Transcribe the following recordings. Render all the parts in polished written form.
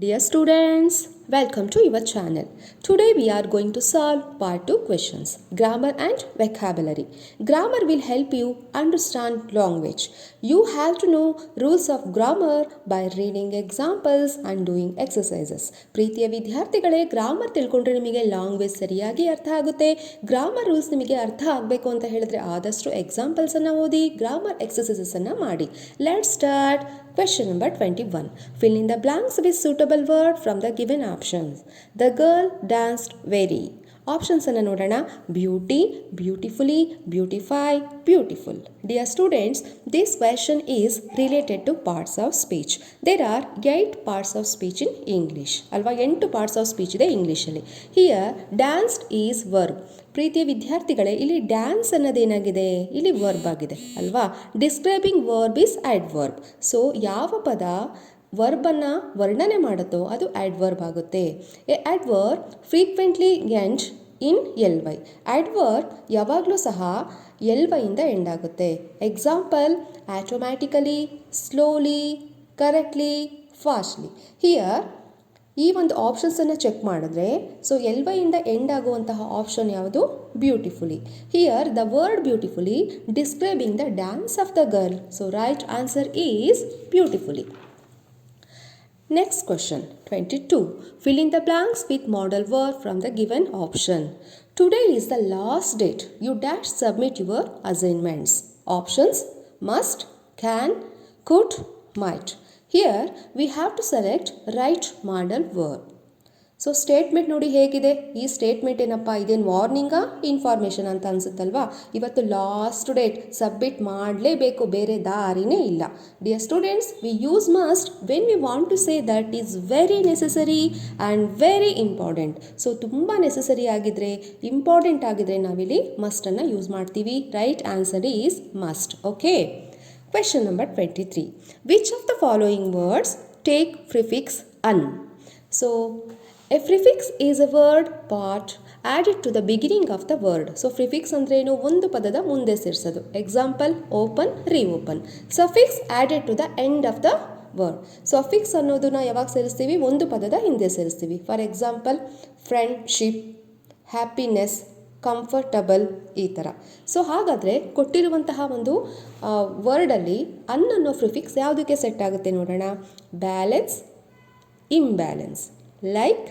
Dear students, welcome to your channel. Today we are going to solve part 2 questions, grammar and vocabulary. Grammar will help you understand language. You have to know rules of grammar by reading examples and doing exercises. ಪ್ರೀತಿಯ ವಿದ್ಯಾರ್ಥಿಗಳೇ, grammar ತಿಳ್ಕೊಂಡ್ರೆ ನಿಮಗೆ language ಸರಿಯಾಗಿ ಅರ್ಥ ಆಗುತ್ತೆ. Grammar rules ನಿಮಗೆ ಅರ್ಥ ಆಗಬೇಕು ಅಂತ ಹೇಳಿದ್ರೆ ಆದಷ್ಟು ಎಕ್ಸಾಂಪಲ್ಸನ್ನು ಓದಿ, ಗ್ರಾಮರ್ ಎಕ್ಸಸೈಸಸನ್ನು ಮಾಡಿ. Let's start. Question number 21. Fill in the blanks with suitable word from the given options. The girl danced very. Options ಅನ್ನು ನೋಡೋಣ. Beauty, beautifully, beautify, beautiful. Dear students, this question is related to parts of speech. There are 8 parts of speech in English. ಅಲ್ವಾ, 8 parts of speech ಇದೆ ಇಂಗ್ಲೀಷಲ್ಲಿ. Here, danced is verb. ಪ್ರೀತಿಯ ವಿದ್ಯಾರ್ಥಿಗಳೇ, ಇಲ್ಲಿ dance ಅನ್ನೋದೇನಾಗಿದೆ, ಇಲ್ಲಿ verb ಆಗಿದೆ ಅಲ್ವಾ. Describing verb is adverb. So ಯಾವ ಪದ ವರ್ಬನ್ನು ವರ್ಣನೆ ಮಾಡುತ್ತೋ ಅದು ಆಡ್ವರ್ಬ್ ಆಗುತ್ತೆ. A adverb frequently end in L Y. Adverb ಯಾವಾಗಲೂ ಸಹ ಎಲ್ ವೈಯಿಂದ ಎಂಡ್ ಆಗುತ್ತೆ. Example, automatically, slowly, correctly, fastly. Here ಈ ಒಂದು ಆಪ್ಷನ್ಸನ್ನು ಚೆಕ್ ಮಾಡಿದ್ರೆ, ಸೊ ಎಲ್ ವೈಯಿಂದ ಎಂಡ್ ಆಗುವಂತಹ ಆಪ್ಷನ್ ಯಾವುದು? Beautifully. Here the word beautifully describing the dance of the girl. So right answer is beautifully. Next question, 22. Fill in the blanks with modal verb from the given option. Today is the last date. You dash submit your assignments. Options: must, can, could, might. Here we have to select right modal verb. So statement ನೋಡಿ ಹೇಗಿದೆ. ಈ statement ಏನಪ್ಪ, ಇದೇನು ವಾರ್ನಿಂಗಾ information ಅಂತ ಅನಿಸುತ್ತಲ್ವಾ. ಇವತ್ತು last date, submit ಮಾಡಲೇಬೇಕು, ಬೇರೆ ದಾರಿನೇ ಇಲ್ಲ. Dear students, we use must when we want to say that is very necessary and very important. So ತುಂಬ ನೆಸೆಸರಿ ಆಗಿದ್ರೆ, ಇಂಪಾರ್ಟೆಂಟ್ ಆಗಿದ್ರೆ ನಾವಿಲ್ಲಿ ಮಸ್ಟನ್ನು ಯೂಸ್ ಮಾಡ್ತೀವಿ. Right answer is must. Okay. Question number 23. Which of the following words take prefix un? So, a prefix is a word part added to the beginning of the word. So, prefix ಅಂದ್ರೇನು? ಒಂದು ಪದದ ಮುಂದೆ ಸೇರಿಸೋದು. Example, open, reopen. Suffix added to the end of the word. Suffix ಅನ್ನೋದನ್ನ ಯಾವಾಗ ಸೇರಿಸ್ತೀವಿ? ಒಂದು ಪದದ ಹಿಂದೆ ಸೇರಿಸ್ತೀವಿ. For example, friendship, happiness, comfortable, ಈ ಥರ. ಸೊ ಹಾಗಾದರೆ ಕೊಟ್ಟಿರುವಂತಹ ಒಂದು ವರ್ಡಲ್ಲಿ ಅನ್ ಅನ್ನೋ ಪ್ರಿಫಿಕ್ಸ್ ಯಾವುದಕ್ಕೆ ಸೆಟ್ ಆಗುತ್ತೆ ನೋಡೋಣ. Balance, imbalance, like,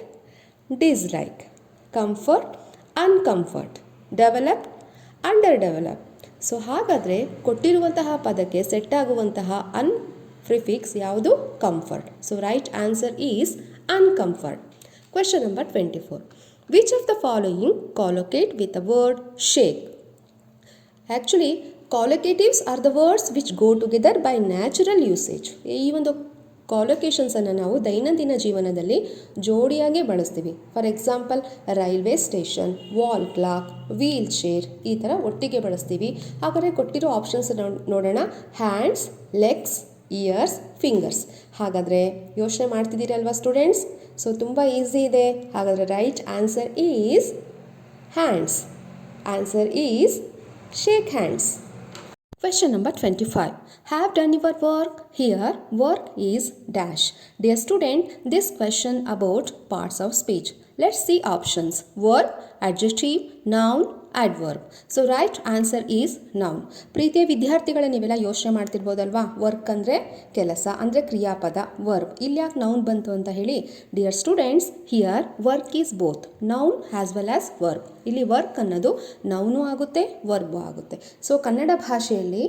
dislike, comfort, ಅನ್ಕಂಫರ್ಟ್, develop, under develop. So ಹಾಗಾದರೆ ಕೊಟ್ಟಿರುವಂತಹ ಪದಕ್ಕೆ ಸೆಟ್ ಆಗುವಂತಹ ಅನ್ ಪ್ರಿಫಿಕ್ಸ್ ಯಾವುದು? Comfort. So right answer is ಅನ್ಕಂಫರ್ಟ್. Question number 24. Which of the following collocate with the word shake? Actually, collocatives are the words which go together by natural usage. ಈ ಒಂದು ಕಾಲೊಕೇಶನ್ಸನ್ನು ನಾವು ದೈನಂದಿನ ಜೀವನದಲ್ಲಿ ಜೋಡಿಯಾಗಿ ಬಳಸ್ತೀವಿ. For example, railway station, wall clock, wheel chair, ಈ ಥರ ಒಟ್ಟಿಗೆ ಬಳಸ್ತೀವಿ. ಹಾಗಾದರೆ ಕೊಟ್ಟಿರೋ ಆಪ್ಷನ್ಸ್ ನೋಡೋಣ. Hands, legs, ears, fingers. ಹಾಗಾದರೆ ಯೋಚನೆ ಮಾಡ್ತಿದ್ದೀರಲ್ವಾ ಸ್ಟೂಡೆಂಟ್ಸ್? ಸೊ ತುಂಬ ಈಸಿ ಇದೆ. ಹಾಗಾದರೆ right answer is hands. Answer is shake hands. Question number 25. Have done your work. Here work is dash. Dear student, this question about parts of speech. Let's see options. Verb, adjective, noun, adverb. So right answer is noun. ಪ್ರೀತಿಯ ವಿದ್ಯಾರ್ಥಿಗಳೇ, ನೀವೆಲ್ಲ ಯೋಚನೆ ಮಾಡ್ತಿರ್ಬೋದಲ್ವಾ, work ಅಂದರೆ ಕೆಲಸ, ಅಂದರೆ ಕ್ರಿಯಾಪದ, verb. ಇಲ್ಲಿ ಯಾಕೆ ನೌನ್ ಬಂತು ಅಂತ ಹೇಳಿ. Dear students, here work is both known as well as verb. ಇಲ್ಲಿ ವರ್ಕ್ ಅನ್ನೋದು ನೌನು ಆಗುತ್ತೆ, ವರ್ಬು ಆಗುತ್ತೆ. ಸೊ ಕನ್ನಡ ಭಾಷೆಯಲ್ಲಿ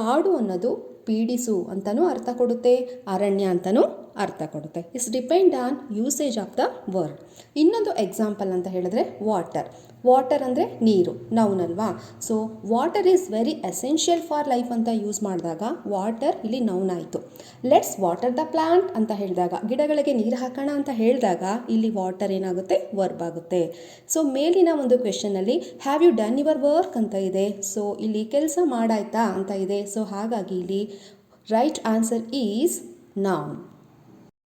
ಕಾಡು ಅನ್ನೋದು ಪೀಡಿಸು ಅಂತಲೂ ಅರ್ಥ ಕೊಡುತ್ತೆ, ಅರಣ್ಯ ಅಂತಲೂ ಅರ್ಥ ಕೊಡುತ್ತೆ. It's depend on usage of the word. ಇನ್ನೊಂದು ಎಕ್ಸಾಂಪಲ್ ಅಂತ ಹೇಳಿದ್ರೆ ವಾಟರ್. ವಾಟರ್ ಅಂದರೆ ನೀರು, ನೌನ್ ಅಲ್ವಾ. So water is very essential for life ಅಂತ ಯೂಸ್ ಮಾಡಿದಾಗ ವಾಟರ್ ಇಲ್ಲಿ ನೌನ್ ಆಯಿತು. ಲೆಟ್ಸ್ ವಾಟರ್ ದ ಪ್ಲಾಂಟ್ ಅಂತ ಹೇಳಿದಾಗ, ಗಿಡಗಳಿಗೆ ನೀರು ಹಾಕೋಣ ಅಂತ ಹೇಳಿದಾಗ ಇಲ್ಲಿ ವಾಟರ್ ಏನಾಗುತ್ತೆ? ವರ್ಬ್ ಆಗುತ್ತೆ. ಸೊ ಮೇಲಿನ ಒಂದು ಕ್ವೆಶನಲ್ಲಿ have you done your work ಅಂತ ಇದೆ. ಸೊ ಇಲ್ಲಿ ಕೆಲಸ ಮಾಡಾಯ್ತಾ ಅಂತ ಇದೆ. ಸೊ ಹಾಗಾಗಿ ಇಲ್ಲಿ right answer is noun.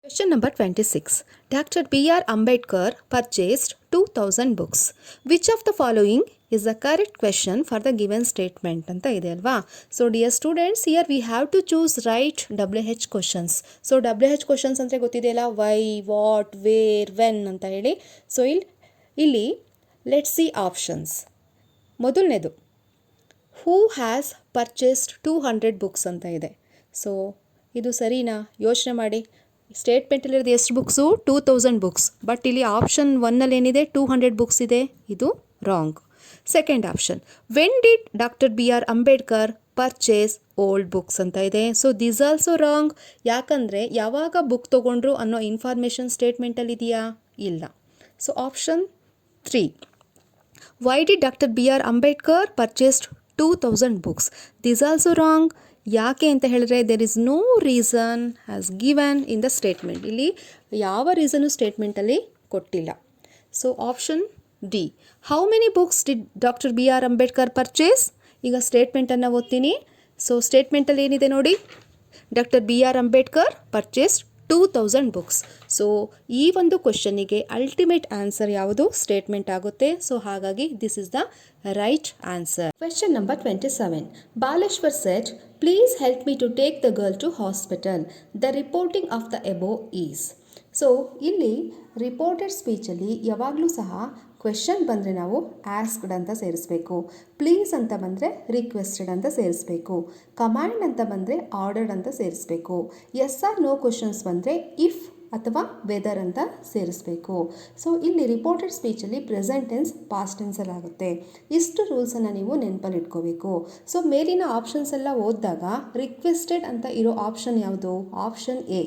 Question number 26. Dr. B.R. Ambedkar purchased 2000 books. Which of the following is the correct question for the given statement ಅಂತ ಇದೆ ಅಲ್ವಾ. So dear students, here we have to choose right WH questions. So WH questions ಅಂದರೆ ಗೊತ್ತಿದೆಯಲ್ಲ, why, what, where, when ಅಂತ ಹೇಳಿ. So ಇಲ್ಲಿ let's see options. ಮೊದಲನೇದು, who has purchased 200 books ಅಂತ ಇದೆ. ಸೊ ಇದು ಸರಿನಾ? ಯೋಚನೆ ಮಾಡಿ. ಸ್ಟೇಟ್ಮೆಂಟಲ್ಲಿರೋದು ಎಷ್ಟು ಬುಕ್ಸು? 2000 ಬುಕ್ಸ್. ಬಟ್ ಇಲ್ಲಿ ಆಪ್ಷನ್ 1ನಲ್ಲಿ ಏನಿದೆ? 200 ಬುಕ್ಸ್ ಇದೆ. ಇದು wrong. Second option, when did doctor B.R. Ambedkar purchase old books ಅಂತ ಇದೆ. So this also wrong. ಯಾಕಂದರೆ ಯಾವಾಗ ಬುಕ್ ತೊಗೊಂಡ್ರು ಅನ್ನೋ ಇನ್ಫಾರ್ಮೇಷನ್ ಸ್ಟೇಟ್ಮೆಂಟಲ್ಲಿ ಇದೆಯಾ? ಇಲ್ಲ. So option 3, why did doctor B.R. Ambedkar purchased 2000 books. This also wrong. ಯಾಕೆ ಅಂತ ಹೇಳಿದ್ರೆ there is no reason has given in the statement. ಇಲ್ಲಿ ಯಾವ ರೀಸನು ಸ್ಟೇಟ್ಮೆಂಟಲ್ಲಿ ಕೊಟ್ಟಿಲ್ಲ. So option D, how many books did doctor B.R. Ambedkar purchase. ಈಗ ಸ್ಟೇಟ್ಮೆಂಟನ್ನು ಓದ್ತೀನಿ. ಸೊ ಸ್ಟೇಟ್ಮೆಂಟಲ್ಲಿ ಏನಿದೆ ನೋಡಿ, doctor B.R. Ambedkar purchased 2000 books. So ಈ ಒಂದು ಕ್ವಶನಿಗೆ ಅಲ್ಟಿಮೇಟ್ ಆನ್ಸರ್ ಯಾವುದು? ಸ್ಟೇಟ್ಮೆಂಟ್ ಆಗುತ್ತೆ. ಸೊ ಹಾಗಾಗಿ this is the right answer. Question number 27. Baleshwar said, please help me to take the girl to hospital. The reporting of the above is. So ಇಲ್ಲಿ reported ಸ್ಪೀಚಲ್ಲಿ ಯಾವಾಗಲೂ ಸಹ ಕ್ವೆಶನ್ ಬಂದರೆ ನಾವು ಆಸ್ಕ್ಡ್ ಅಂತ ಸೇರಿಸಬೇಕು. ಪ್ಲೀಸ್ ಅಂತ ಬಂದರೆ ರಿಕ್ವೆಸ್ಟೆಡ್ ಅಂತ ಸೇರಿಸಬೇಕು. ಕಮಾಂಡ್ ಅಂತ ಬಂದರೆ ಆರ್ಡರ್ಡ್ ಅಂತ ಸೇರಿಸಬೇಕು. ಎಸ್ ಆರ್ ನೋ ಕ್ವೆಶನ್ಸ್ ಬಂದರೆ ಇಫ್ ಅಥವಾ ವೆದರ್ ಅಂತ ಸೇರಿಸಬೇಕು. ಸೊ ಇಲ್ಲಿ ರಿಪೋರ್ಟೆಡ್ ಸ್ಪೀಚಲ್ಲಿ ಪ್ರೆಸೆಂಟ್ ಟೆನ್ಸ್ ಪಾಸ್ಟ್ ಟೆನ್ಸಲ್ಲಿ ಆಗುತ್ತೆ. ಇಷ್ಟು ರೂಲ್ಸನ್ನು ನೀವು ನೆನಪಲ್ಲಿ ಇಟ್ಕೋಬೇಕು. ಸೊ ಮೇಲಿನ ಆಪ್ಷನ್ಸ್ ಎಲ್ಲ ಓದಿದಾಗ ರಿಕ್ವೆಸ್ಟೆಡ್ ಅಂತ ಇರೋ ಆಪ್ಷನ್ ಯಾವುದು? Option A,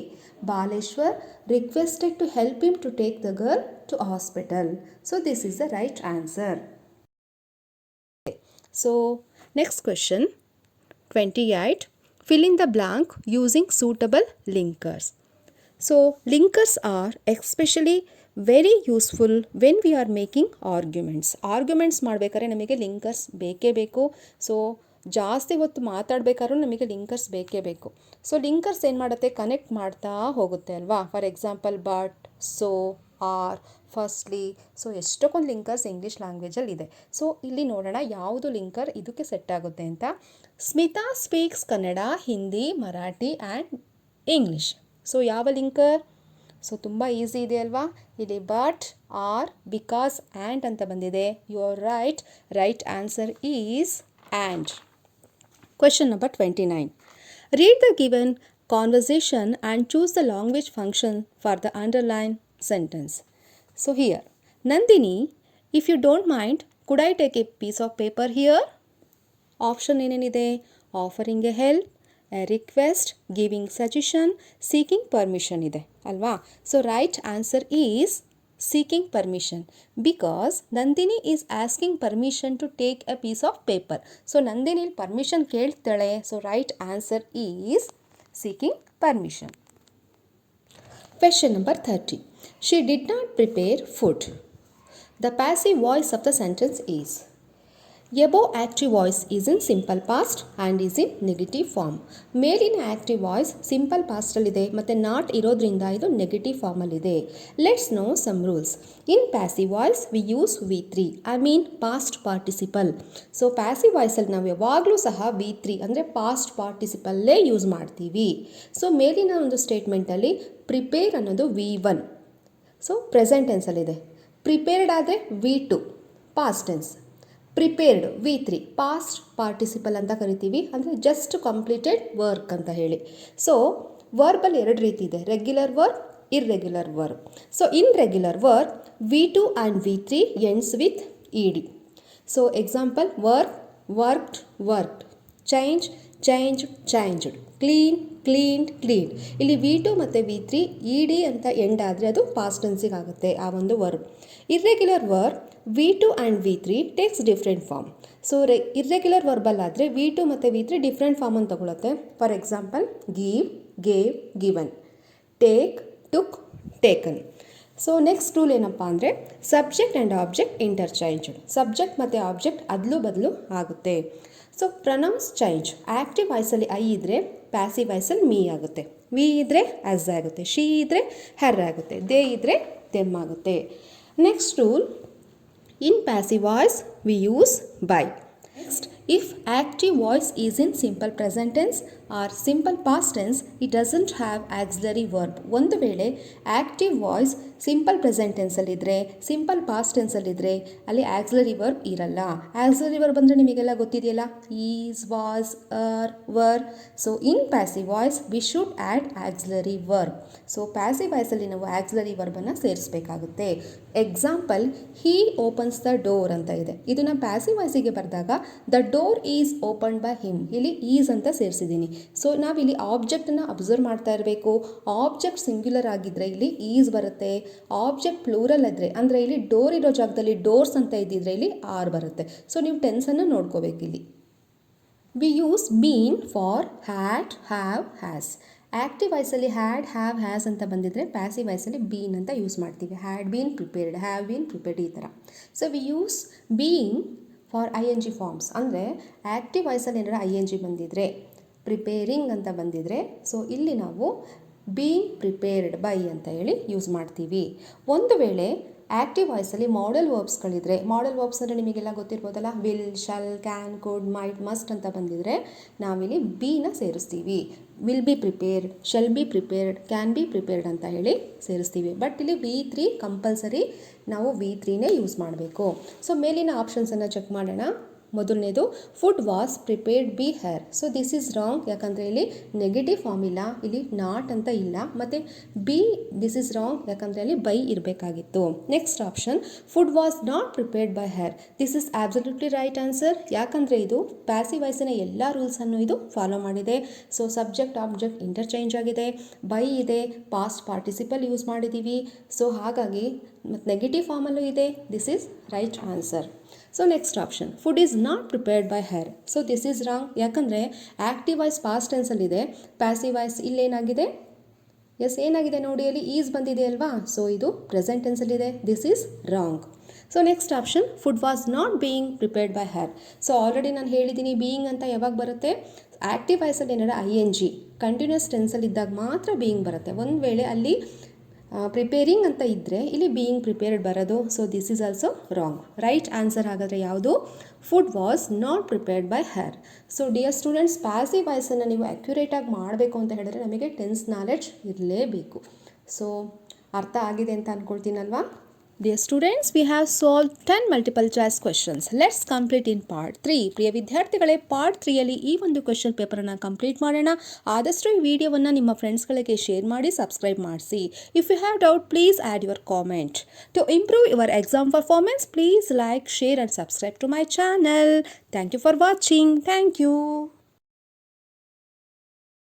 Baleshwar requested to help him to take the girl to hospital. So this is the right answer. So next question 28. Fill in the blank using suitable linkers. So linkers are especially very useful when we are making arguments. Arguments ಮಾಡಬೇಕಾದ್ರೆ ನಮಗೆ linkers ಬೇಕೇ ಬೇಕು. So ಜಾಸ್ತಿ ಹೊತ್ತು ಮಾತಾಡಬೇಕಾದ್ರೂ ನಮಗೆ linkers ಬೇಕೇ ಬೇಕು. So linkers ಏನು ಮಾಡುತ್ತೆ? ಕನೆಕ್ಟ್ ಮಾಡ್ತಾ ಹೋಗುತ್ತೆ ಅಲ್ವಾ. For example but, so, or, firstly. So ಎಷ್ಟೊಂದು ಲಿಂಕರ್ಸ್ ಇಂಗ್ಲೀಷ್ ಲ್ಯಾಂಗ್ವೇಜಲ್ಲಿ ಇದೆ. ಸೊ ಇಲ್ಲಿ ನೋಡೋಣ ಯಾವುದು ಲಿಂಕರ್ ಇದಕ್ಕೆ ಸೆಟ್ ಆಗುತ್ತೆ ಅಂತ. Smita speaks Kannada, Hindi, Marathi and English. So ಯಾವ ಲಿಂಕರ್? ಸೊ ತುಂಬ ಈಸಿ ಇದೆ ಅಲ್ವಾ. ಇಲ್ಲಿ ಬಟ್, ಆರ್, ಬಿಕಾಸ್, ಆ್ಯಂಡ್ ಅಂತ ಬಂದಿದೆ. You are right. Right answer is and. Question number 29. Read the given conversation and choose the language function for the underlined sentence. So here, Nandini, if you don't mind, could I take a piece of paper here? Option ಏನೇನಿದೆ? Offering a help, a request, giving suggestion, seeking permission ಇದೆ ಅಲ್ವಾ. So right answer is seeking permission, because Nandini is asking permission to take a piece of paper. So Nandini permission ಕೇಳ್ತಾಳೆ. So right answer is seeking permission. Question number 30. She did not prepare food. The passive voice of the sentence is. Above active voice is in simple past and is in negative form. ಮೇಲಿನ active voice simple ಪಾಸ್ಟಲ್ಲಿದೆ ಮತ್ತು not ಇರೋದ್ರಿಂದ ಇದು negative ಫಾರ್ಮಲ್ಲಿದೆ. Let's know some rules. In passive voice we use V3, I mean past participle. So passive ವಾಯ್ಸಲ್ಲಿ ನಾವು ಯಾವಾಗಲೂ ಸಹ V3 ಅಂದರೆ ಪಾಸ್ಟ್ ಪಾರ್ಟಿಸಿಪಲ್ಲೇ ಯೂಸ್ ಮಾಡ್ತೀವಿ. ಸೊ ಮೇಲಿನ ಒಂದು ಸ್ಟೇಟ್ಮೆಂಟಲ್ಲಿ ಪ್ರಿಪೇರ್ ಅನ್ನೋದು V1. So present ಟೆನ್ಸಲ್ಲಿದೆ. ಪ್ರಿಪೇರ್ಡ್ ಆದರೆ V2 past tense. Prepared V3 past participle ಅಂತ ಕರಿತೀವಿ. ಅಂದರೆ ಜಸ್ಟ್ ಕಂಪ್ಲೀಟೆಡ್ ವರ್ಕ್ ಅಂತ ಹೇಳಿ. ಸೊ ವರ್ಬಲ್ಲಿ ಎರಡು ರೀತಿ ಇದೆ, regular verb, irregular verb. So in regular verb V2 and V3 ends with ED. So example work, worked, worked, change, changed, changed, clean, cleaned, cleaned. ಇಲ್ಲಿ V2 ಮತ್ತು V3 ED ಅಂತ end ಆದರೆ ಅದು ಪಾಸ್ಟ್ ಟೆನ್ಸಿಗೆ ಆಗುತ್ತೆ ಆ ಒಂದು verb. Irregular verb V2 and V3 takes different form. So irregular ವರ್ಬಲ್ಲಾದರೆ V2 ಮತ್ತು V3 ಡಿಫ್ರೆಂಟ್ ಫಾರ್ಮನ್ನು ತಗೊಳುತ್ತೆ. For example give, gave, given, take, took, taken. So next rule ಏನಪ್ಪ ಅಂದರೆ subject and object interchanged. Subject ಮತ್ತು ಆಬ್ಜೆಕ್ಟ್ ಅದಲು ಬದಲು ಆಗುತ್ತೆ. So pronouns change. ಆ್ಯಕ್ಟಿವ್ ವಾಯ್ಸಲ್ಲಿ ಐ ಇದ್ದರೆ ಪ್ಯಾಸಿವ್ ವಾಯ್ಸಲ್ಲಿ ಮೀ ಆಗುತ್ತೆ. ವಿ ಇದ್ದರೆ ಅಸ್ ಆಗುತ್ತೆ, ಶಿ ಇದ್ದರೆ ಹರ್ ಆಗುತ್ತೆ, ದೇ ಇದ್ದರೆ ದೆಮ್ ಆಗುತ್ತೆ. Next rule, in passive voice we use by. Next, if active voice is in simple present tense or simple past tense, it doesn't have auxiliary verb. ಒಂದು ವೇಳೆ active voice simple present ಟೆನ್ಸಲ್ಲಿದ್ದರೆ, simple past ಟೆನ್ಸಲ್ಲಿದ್ದರೆ ಅಲ್ಲಿ auxiliary verb ಇರಲ್ಲ. Auxiliary verb ಅಂದರೆ ನಿಮಗೆಲ್ಲ ಗೊತ್ತಿದೆಯಲ್ಲ, is, was, were. So in passive voice we should add auxiliary verb. So passive ವಾಯ್ಸಲ್ಲಿ ನಾವು ಆಕ್ಸಿಲರಿ ವರ್ಬನ್ನು ಸೇರಿಸಬೇಕಾಗುತ್ತೆ. Example, he opens the door ಅಂತ ಇದೆ. ಇದನ್ನು ಪ್ಯಾಸಿವ್ ವಾಯ್ಸಿಗೆ ಬರೆದಾಗ the door is open by him, ಇಲ್ಲಿ ಈಸ್ ಅಂತ ಸೇರಿಸಿದ್ದೀನಿ. ಸೊ ನಾವಿಲ್ಲಿ ಆಬ್ಜೆಕ್ಟನ್ನು ಅಬ್ಸರ್ವ್ ಮಾಡ್ತಾ ಇರಬೇಕು. ಆಬ್ಜೆಕ್ಟ್ ಸಿಂಗ್ಯುಲರ್ ಆಗಿದ್ದರೆ ಇಲ್ಲಿ ಈಸ್ ಬರುತ್ತೆ, ಆಬ್ಜೆಕ್ಟ್ ಪ್ಲೂರಲ್ ಇದ್ದರೆ ಅಂದರೆ ಇಲ್ಲಿ ಡೋರ್ ಇರೋ ಜಾಗದಲ್ಲಿ ಡೋರ್ಸ್ ಅಂತ ಇದ್ದಿದ್ರೆ ಇಲ್ಲಿ ಆರ್ ಬರುತ್ತೆ. ಸೊ ನೀವು ಟೆನ್ಸನ್ನು ನೋಡ್ಕೋಬೇಕಿಲ್ಲಿ. We use been for had, have, has. Active ವಾಯ್ಸಲ್ಲಿ ಹ್ಯಾಡ್, ಹ್ಯಾವ್, ಹ್ಯಾಸ್ ಅಂತ ಬಂದಿದ್ದರೆ ಪ್ಯಾಸಿವ್ ವಾಯ್ಸಲ್ಲಿ ಬೀನ್ ಅಂತ ಯೂಸ್ ಮಾಡ್ತೀವಿ. Had been prepared, have been prepared ಈ ಥರ. So we use been for I N G forms. ಅಂದರೆ ಆ್ಯಕ್ಟಿವ್ ವಾಯ್ಸಲ್ಲಿ ಏನಾದ್ರು ಐ ಎನ್ ಜಿ ಬಂದಿದ್ದರೆ, ಪ್ರಿಪೇರಿಂಗ್ ಅಂತ ಬಂದಿದ್ದರೆ, ಸೊ ಇಲ್ಲಿ ನಾವು ಬೀಯಿಂಗ್ ಪ್ರಿಪೇರ್ಡ್ ಬೈ ಅಂತ ಹೇಳಿ ಯೂಸ್ ಮಾಡ್ತೀವಿ. ಒಂದು ವೇಳೆ ಆ್ಯಕ್ಟಿವ್ ವಾಯ್ಸಲ್ಲಿ ಮಾಡಲ್ ವರ್ಬ್ಸ್ಗಳಿದ್ರೆ, ಮಾಡಲ್ ವರ್ಬ್ಸ್ ಅಂದರೆ ನಿಮಗೆಲ್ಲ ಗೊತ್ತಿರ್ಬೋದಲ್ಲ, will, shall, can, could, might, must ಅಂತ ಬಂದಿದ್ದರೆ ನಾವಿಲ್ಲಿ ಬೀನ ಸೇರಿಸ್ತೀವಿ. Will be prepared, shall be prepared, can be prepared ಅಂತ ಹೇಳಿ ಸೇರಿಸ್ತೀವಿ. ಬಟ್ ಇಲ್ಲಿ V3 ಕಂಪಲ್ಸರಿ ನಾವು V3ನೇ ಯೂಸ್ ಮಾಡಬೇಕು. ಸೊ ಮೇಲಿನ ಆಪ್ಷನ್ಸನ್ನು ಚೆಕ್ ಮಾಡೋಣ. ಮೊದಲನೇದು, food was prepared B Har. So this is wrong, ಯಾಕಂದರೆ ಇಲ್ಲಿ ನೆಗೆಟಿವ್ ಫಾರ್ಮ್ ಇಲ್ಲ, ಇಲ್ಲಿ ನಾಟ್ ಅಂತ ಇಲ್ಲ. ಮತ್ತು ಬಿ, ದಿಸ್ ಈಸ್ ರಾಂಗ್, ಯಾಕಂದರೆ ಅಲ್ಲಿ ಬೈ ಇರಬೇಕಾಗಿತ್ತು. Next option, food was not prepared by her. This is absolutely right answer, ಯಾಕಂದರೆ ಇದು ಪ್ಯಾಸಿವ್ ವಾಯ್ಸಿನ ಎಲ್ಲ ರೂಲ್ಸನ್ನು ಇದು ಫಾಲೋ ಮಾಡಿದೆ. ಸೊ ಸಬ್ಜೆಕ್ಟ್ ಆಬ್ಜೆಕ್ಟ್ ಇಂಟರ್ಚೇಂಜ್ ಆಗಿದೆ, ಬೈ ಇದೆ, ಪಾಸ್ಟ್ ಪಾರ್ಟಿಸಿಪಲ್ ಯೂಸ್ ಮಾಡಿದ್ದೀವಿ. ಸೊ ಹಾಗಾಗಿ ಮತ್ತು ನೆಗೆಟಿವ್ ಫಾರ್ಮಲ್ಲೂ ಇದೆ. This is right answer. So next option, food is not prepared by her. So this is wrong, ಯಾಕಂದರೆ ಆ್ಯಕ್ಟಿವ್ ವಾಯ್ಸ್ ಪಾಸ್ಟ್ ಟೆನ್ಸಲ್ಲಿದೆ, ಪ್ಯಾಸಿವ್ ವಾಯ್ಸ್ ಇಲ್ಲೇನಾಗಿದೆ, ಎಸ್ ಏನಾಗಿದೆ ನೋಡಿ, ಅಲ್ಲಿ ಈಸ್ ಬಂದಿದೆ ಅಲ್ವಾ. ಸೊ ಇದು ಪ್ರೆಸೆಂಟ್ ಟೆನ್ಸಲ್ಲಿದೆ. This is wrong. So next option, food was not being prepared by her. So already ನಾನು ಹೇಳಿದ್ದೀನಿ, ಬೀಯಿಂಗ್ ಅಂತ ಯಾವಾಗ ಬರುತ್ತೆ, ಆ್ಯಕ್ಟಿವ್ ವಾಯ್ಸಲ್ಲಿ ಏನಾರ ಐ ಎನ್ ಜಿ ಕಂಟಿನ್ಯೂಸ್ ಟೆನ್ಸಲ್ಲಿದ್ದಾಗ ಮಾತ್ರ ಬೀಯಿಂಗ್ ಬರುತ್ತೆ. ಒಂದು ವೇಳೆ ಅಲ್ಲಿ ಪ್ರಿಪೇರಿಂಗ್ ಅಂತ ಇದ್ದರೆ ಇಲ್ಲಿ ಬೀಯಿಂಗ್ ಪ್ರಿಪೇರ್ಡ್ ಬರೋದು. So this is also wrong. Right answer ಹಾಗಾದರೆ ಯಾವುದು, food was not prepared by her. So dear students, passive ವಾಯ್ಸನ್ನು ನೀವು ಅಕ್ಯುರೇಟಾಗಿ ಮಾಡಬೇಕು ಅಂತ ಹೇಳಿದ್ರೆ ನಮಗೆ ಟೆನ್ಸ್ ನಾಲೆಡ್ಜ್ ಇರಲೇಬೇಕು. ಸೊ ಅರ್ಥ ಆಗಿದೆ ಅಂತ ಅಂದ್ಕೊಳ್ತೀನಲ್ವಾ? Dear students, we have solved 10 multiple choice questions. Let's complete in part 3. ಪ್ರಿಯ ವಿದ್ಯಾರ್ಥಿಗಳೇ, ಪಾರ್ಟ್ 3ಯಲ್ಲಿ ಈ ಒಂದು ಕ್ವೆಶ್ಚನ್ ಪೇಪರನ್ನು ಕಂಪ್ಲೀಟ್ ಮಾಡೋಣ. ಆದಷ್ಟು ಈ ವಿಡಿಯೋವನ್ನು ನಿಮ್ಮ ಫ್ರೆಂಡ್ಸ್ಗಳಿಗೆ ಶೇರ್ ಮಾಡಿ, ಸಬ್ಸ್ಕ್ರೈಬ್ ಮಾಡಿಸಿ. If you have doubt, please add your comment. To improve your exam performance, please like, share and subscribe to my channel. Thank you for watching. Thank you.